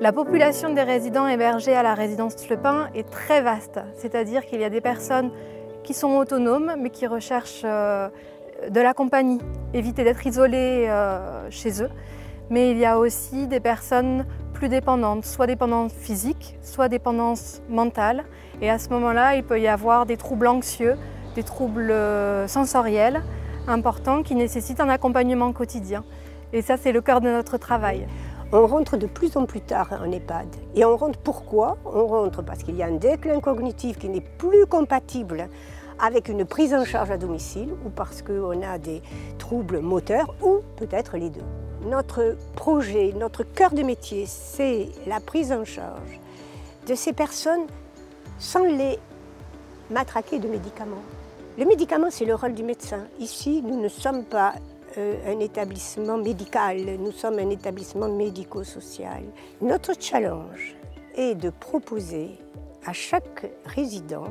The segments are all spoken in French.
La population des résidents hébergés à la résidence Le Pin est très vaste, c'est-à-dire qu'il y a des personnes qui sont autonomes mais qui recherchent de la compagnie, éviter d'être isolées chez eux. Mais il y a aussi des personnes plus dépendantes, soit dépendance physique, soit dépendance mentale. Et à ce moment-là, il peut y avoir des troubles anxieux, des troubles sensoriels importants qui nécessitent un accompagnement quotidien. Et ça, c'est le cœur de notre travail. On rentre de plus en plus tard en EHPAD. Et on rentre pourquoi? On rentre parce qu'il y a un déclin cognitif qui n'est plus compatible avec une prise en charge à domicile ou parce qu'on a des troubles moteurs ou peut-être les deux. Notre projet, notre cœur de métier, c'est la prise en charge de ces personnes sans les matraquer de médicaments. Le médicament, c'est le rôle du médecin. Ici, nous ne sommes pas un établissement médical, nous sommes un établissement médico-social. Notre challenge est de proposer à chaque résident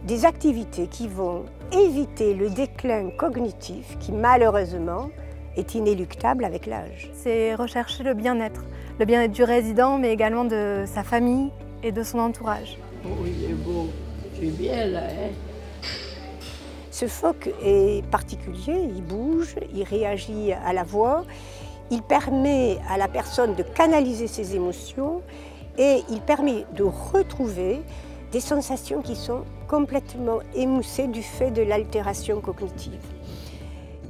des activités qui vont éviter le déclin cognitif qui malheureusement est inéluctable avec l'âge. C'est rechercher le bien-être du résident mais également de sa famille et de son entourage. Oh, il est beau, tu es bien là, hein? Ce phoque est particulier, il bouge, il réagit à la voix, il permet à la personne de canaliser ses émotions et il permet de retrouver des sensations qui sont complètement émoussées du fait de l'altération cognitive.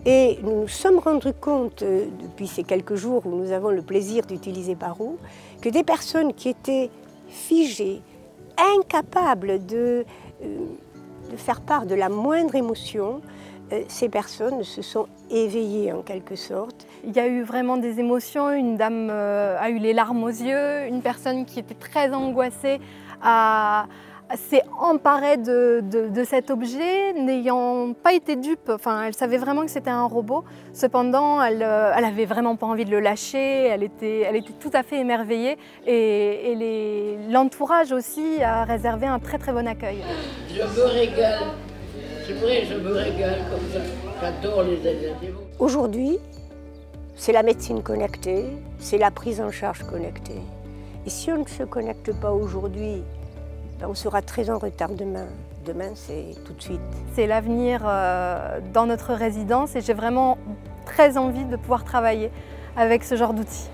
Et nous nous sommes rendus compte, depuis ces quelques jours où nous avons le plaisir d'utiliser Barreau, que des personnes qui étaient figées, incapables de faire part de la moindre émotion, ces personnes se sont éveillées en quelque sorte. Il y a eu vraiment des émotions, une dame a eu les larmes aux yeux, une personne qui était très angoissée s'est emparée de cet objet, n'ayant pas été dupe. Enfin, elle savait vraiment que c'était un robot. Cependant, elle avait vraiment pas envie de le lâcher. Elle était tout à fait émerveillée. Et l'entourage aussi a réservé un très très bon accueil. Je me régale. C'est vrai, je me régale comme ça. J'adore les animaux. Aujourd'hui, c'est la médecine connectée, c'est la prise en charge connectée. Et si on ne se connecte pas aujourd'hui, on sera très en retard demain. Demain, c'est tout de suite. C'est l'avenir dans notre résidence et j'ai vraiment très envie de pouvoir travailler avec ce genre d'outils.